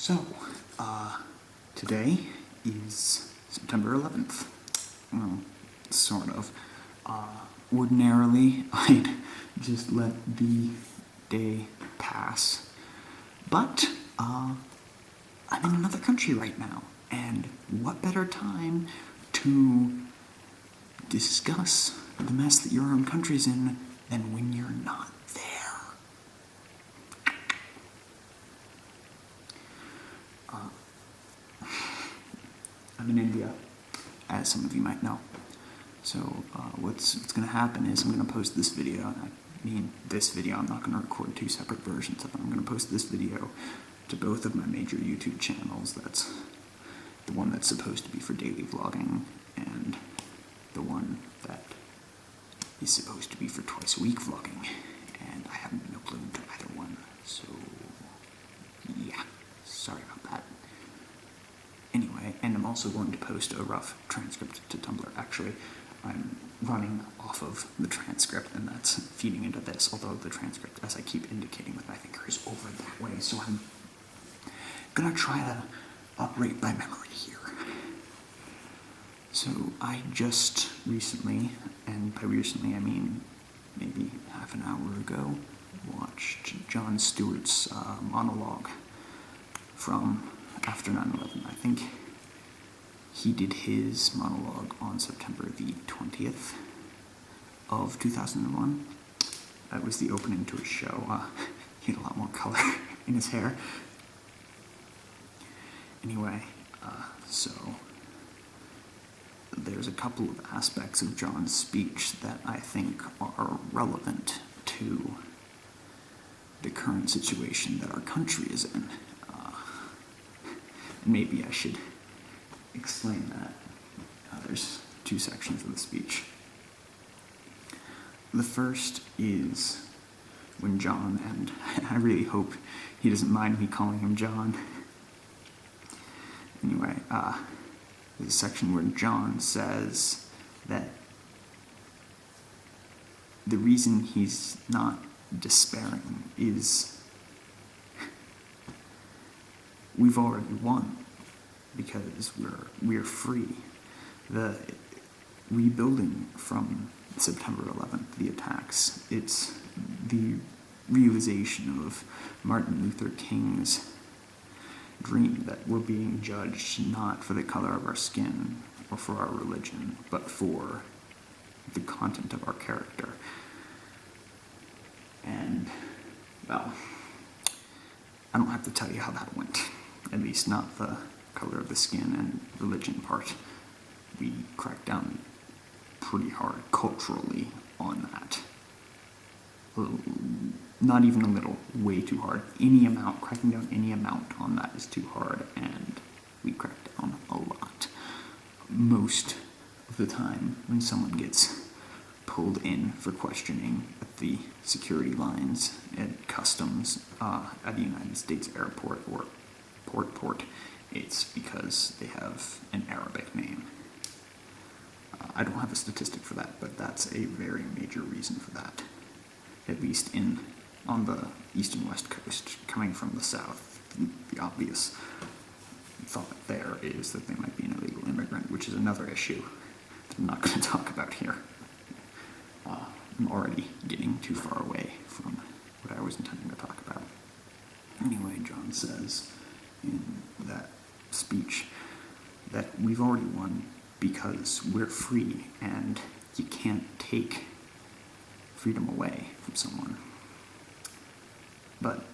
So, today is September 11th. Well, sort of. Ordinarily, I'd just let the day pass. But, I'm in another country right now. And what better time to discuss the mess that your own country's in than when you're not there? I'm in India, as some of you might know. So what's going to happen is I'm going to post this video, and I mean this video, I'm not going to record two separate versions of it. I'm going to post this video to both of my major YouTube channels. That's the one that's supposed to be for daily vlogging, and the one that is supposed to be for twice a week vlogging. And I haven't been uploading to either one, so yeah, sorry about that. Anyway, and I'm also going to post a rough transcript to Tumblr. Actually, I'm running off of the transcript, and that's feeding into this, although the transcript, as I keep indicating with my finger, is over that way, so I'm gonna try to operate by memory here. So I just recently, and by recently I mean maybe half an hour ago, watched Jon Stewart's monologue from after 9/11. I think he did his monologue on September the 20th of 2001. That was the opening to his show. He had a lot more color in his hair. Anyway, so there's a couple of aspects of Jon's speech that I think are relevant to the current situation that our country is in. Maybe I should explain that. There's two sections of the speech. The first is when Jon, and I really hope he doesn't mind me calling him Jon. Anyway, there's a section where Jon says that the reason he's not despairing is we've already won because we're free. The rebuilding from September 11th, the attacks, it's the realization of Martin Luther King's dream that we're being judged not for the color of our skin or for our religion, but for the content of our character. And, well, I don't have to tell you how that went. At least not the color of the skin and religion part. We cracked down pretty hard culturally on that. Not even a little, way too hard. Any amount, cracking down any amount on that is too hard, and we cracked down a lot. Most of the time when someone gets pulled in for questioning at the security lines at customs at the United States airport or port, it's because they have an Arabic name. I don't have a statistic for that, but that's a very major reason for that. At least on the east and west coast, coming from the south, the obvious thought there is that they might be an illegal immigrant, which is another issue that I'm not going to talk about here. I'm already getting too far away from what I was intending to talk about. Anyway, Jon says in that speech that we've already won because we're free, and you can't take freedom away from someone. But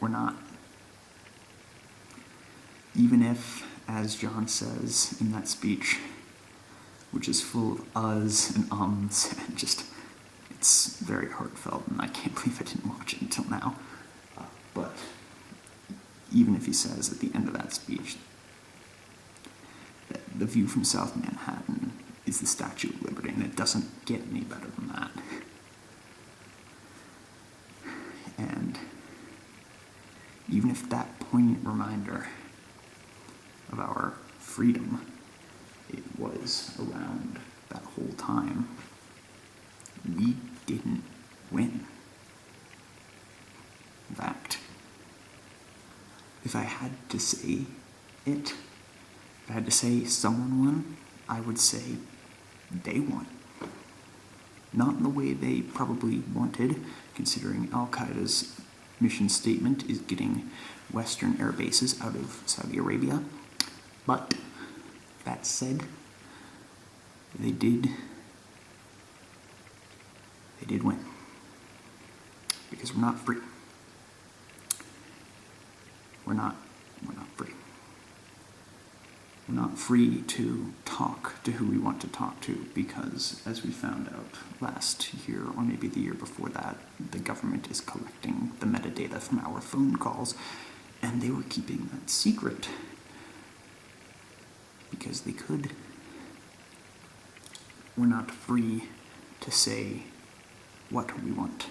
we're not. Even if, as Jon says in that speech, which is full of uhs and ums, and just, it's very heartfelt, and I can't believe I didn't watch it until now. But even if he says at the end of that speech that the view from South Manhattan is the Statue of Liberty, and it doesn't get any better than that. And even if that poignant reminder of our freedom, it was around that whole time, we didn't win. In fact, If I had to say it, if I had to say someone won, I would say they won. Not in the way they probably wanted, considering Al-Qaeda's mission statement is getting Western air bases out of Saudi Arabia. But, that said, they did win. Because we're not free. We're not free. We're not free to talk to who we want to talk to because, as we found out last year, or maybe the year before that, the government is collecting the metadata from our phone calls, and they were keeping that secret because they could. We're not free to say what we want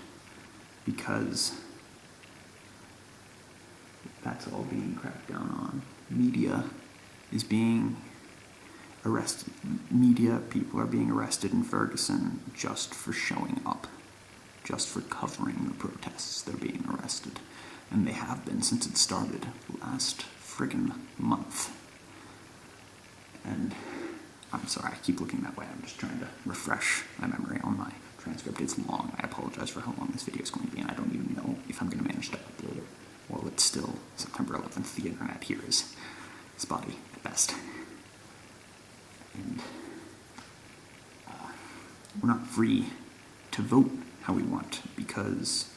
because that's all being cracked down on. Media is being arrested. Media people are being arrested in Ferguson just for showing up, just for covering the protests. They're being arrested. And they have been since it started last friggin' month. And I'm sorry, I keep looking that way. I'm just trying to refresh my memory on my transcript. It's long. I apologize for how long this video is going to be, and I don't even know if I'm going to manage to upload it while it's still September 11th. The internet here is spotty at best. And we're not free to vote how we want because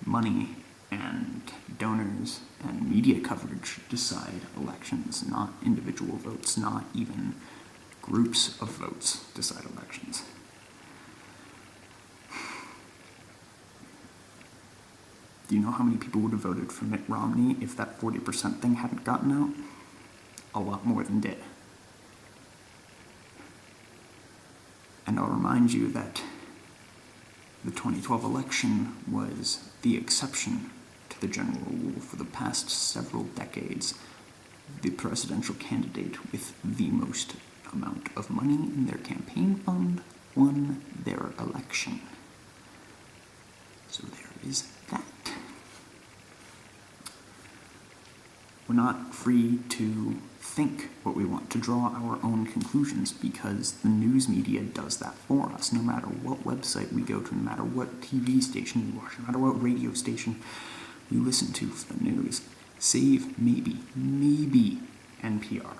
money and donors and media coverage decide elections, not individual votes, not even groups of votes decide elections. Do you know how many people would have voted for Mitt Romney if that 40% thing hadn't gotten out? A lot more than did. And I'll remind you that the 2012 election was the exception to the general rule. For the past several decades, the presidential candidate with the most amount of money in their campaign fund won their election. So there is that. We're not free to think what we want, to draw our own conclusions, because the news media does that for us. No matter what website we go to, no matter what TV station we watch, no matter what radio station we listen to for the news, save maybe NPR.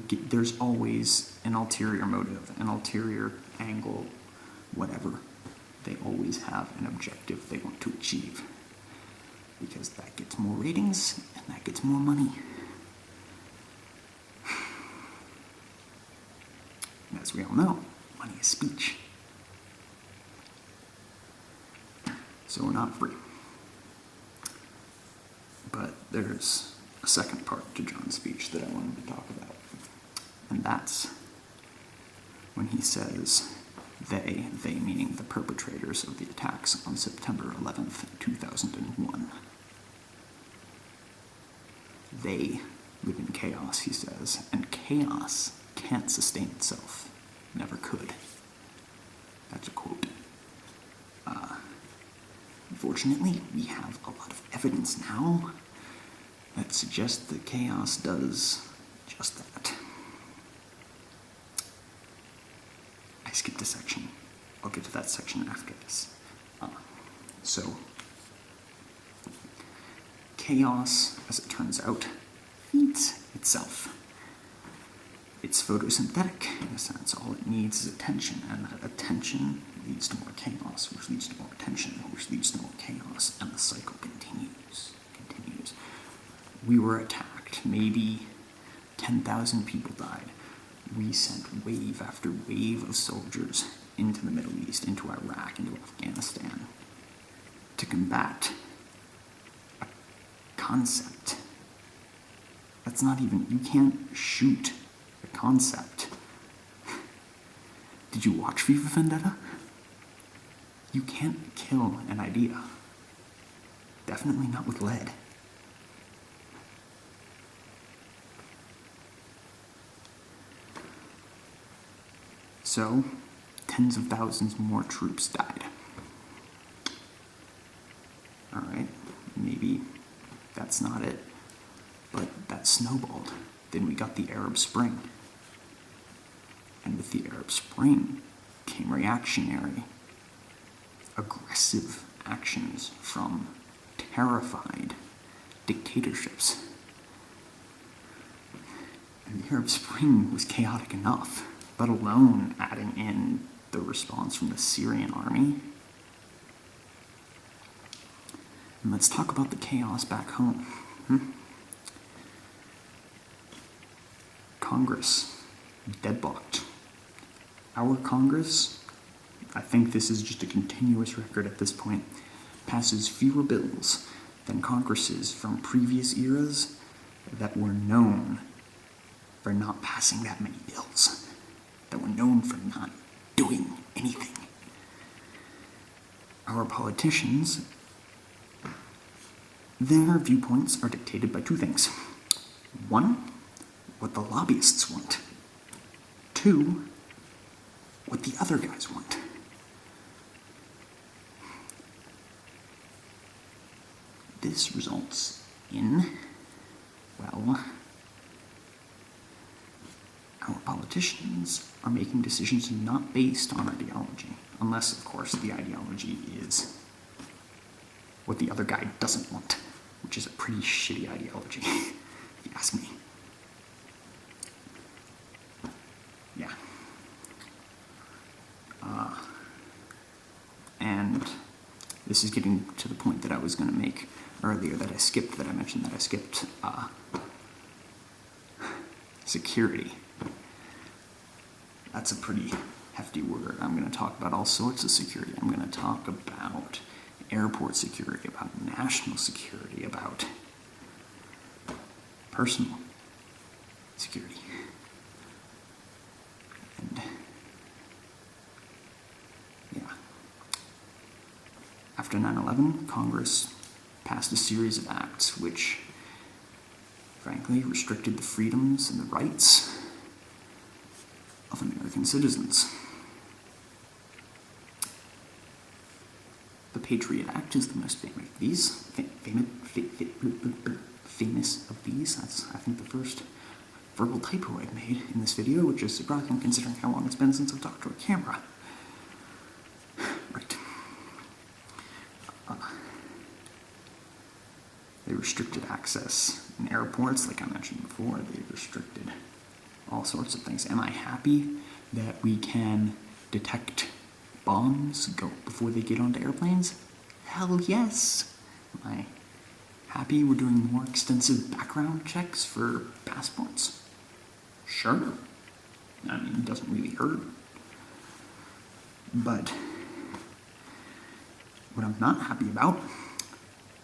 There's always an ulterior motive, an ulterior angle, whatever. They always have an objective they want to achieve. Because that gets more ratings, and that gets more money. And as we all know, money is speech. So we're not free. But there's a second part to Jon's speech that I wanted to talk about. And that's when he says, they meaning the perpetrators of the attacks on September 11th, 2001. They live in chaos, he says, and chaos can't sustain itself. Never could. That's a quote. Unfortunately, we have a lot of evidence now that suggests that chaos does just that. I skipped a section. I'll get to that section after this. So, chaos, as it turns out, feeds itself. It's photosynthetic, in a sense. All it needs is attention, and that attention leads to more chaos, which leads to more attention, which leads to more chaos, and the cycle continues. We were attacked. Maybe 10,000 people died. We sent wave after wave of soldiers into the Middle East, into Iraq, into Afghanistan, to combat a concept. That's not even, you can't shoot a concept. Did you watch V for Vendetta? You can't kill an idea. Definitely not with lead. So, tens of thousands more troops died. Alright, maybe that's not it. But that snowballed. Then we got the Arab Spring. And with the Arab Spring came reactionary, aggressive actions from terrified dictatorships. And the Arab Spring was chaotic enough, let alone adding in the response from the Syrian army. And let's talk about the chaos back home. Congress, deadlocked. Our Congress, I think this is just a continuous record at this point, passes fewer bills than Congresses from previous eras that were known for not passing that many bills, that were known for not doing anything. Our politicians, their viewpoints are dictated by two things. One, what the lobbyists want. Two, what the other guys want. This results in, well, our politicians are making decisions not based on ideology, unless, of course, the ideology is what the other guy doesn't want, which is a pretty shitty ideology, if you ask me. Yeah. And this is getting to the point that I was going to make earlier that I mentioned security. That's a pretty hefty word. I'm going to talk about all sorts of security. I'm going to talk about airport security, about national security, about personal security. And yeah. After 9/11, Congress passed a series of acts which, frankly, restricted the freedoms and the rights of American citizens. The Patriot Act is the most famous of these. Famous of these. That's, I think, the first verbal typo I've made in this video, which is surprising considering how long it's been since I've talked to a camera. Right. They restricted access in airports, like I mentioned before. They restricted all sorts of things. Am I happy that we can detect bombs before they get onto airplanes? Hell yes. Am I happy we're doing more extensive background checks for passports? Sure. I mean, it doesn't really hurt. But what I'm not happy about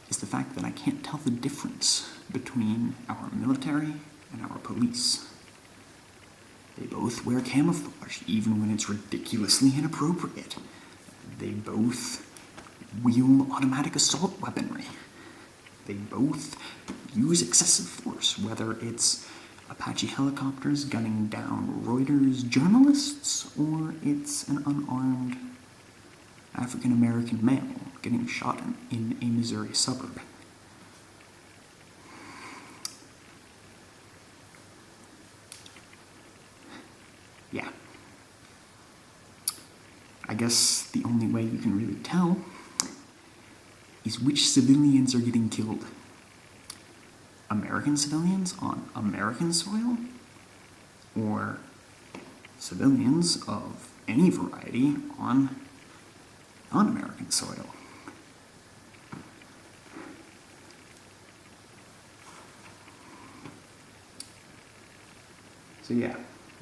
is the fact that I can't tell the difference between our military and our police. They both wear camouflage, even when it's ridiculously inappropriate. They both wield automatic assault weaponry. They both use excessive force, whether it's Apache helicopters gunning down Reuters journalists, or it's an unarmed African-American male getting shot in a Missouri suburb. Yeah. I guess the only way you can really tell is which civilians are getting killed. American civilians on American soil, or civilians of any variety on non-American soil. So yeah,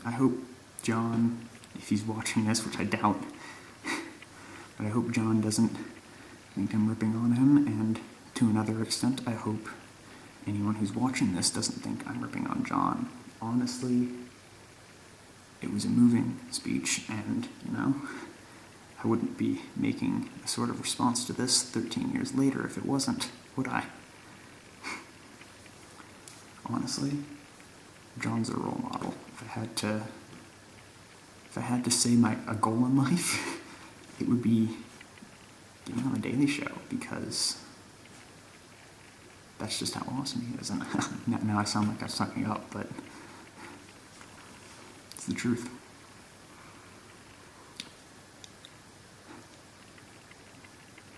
I hope Jon, if he's watching this, which I doubt, but I hope Jon doesn't think I'm ripping on him, and to another extent, I hope anyone who's watching this doesn't think I'm ripping on Jon. Honestly, it was a moving speech, and, I wouldn't be making a sort of response to this 13 years later if it wasn't, would I? Honestly, Jon's a role model. If I had to say a goal in life, it would be getting on the Daily Show, because that's just how awesome he is. And now I sound like I'm sucking up, but it's the truth.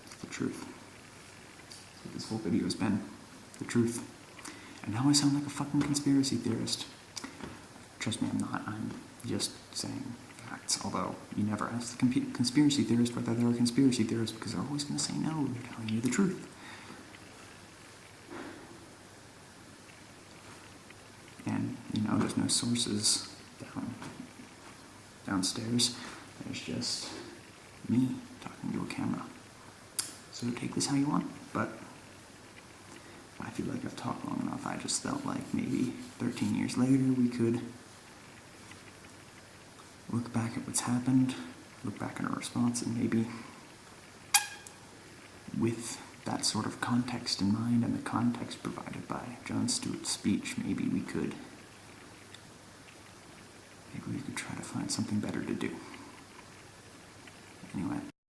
It's the truth. That's what this whole video has been. The truth. And now I sound like a fucking conspiracy theorist. Trust me, I'm not. I'm just saying facts. Although, you never ask the conspiracy theorist whether they're a conspiracy theorist, because they're always going to say no. They're telling you the truth. And, there's no sources downstairs. There's just me talking to a camera. So take this how you want, but I feel like I've talked long enough. I just felt like maybe 13 years later we could look back at what's happened, look back at our response, and maybe with that sort of context in mind and the context provided by Jon Stewart's speech, maybe we could try to find something better to do. Anyway.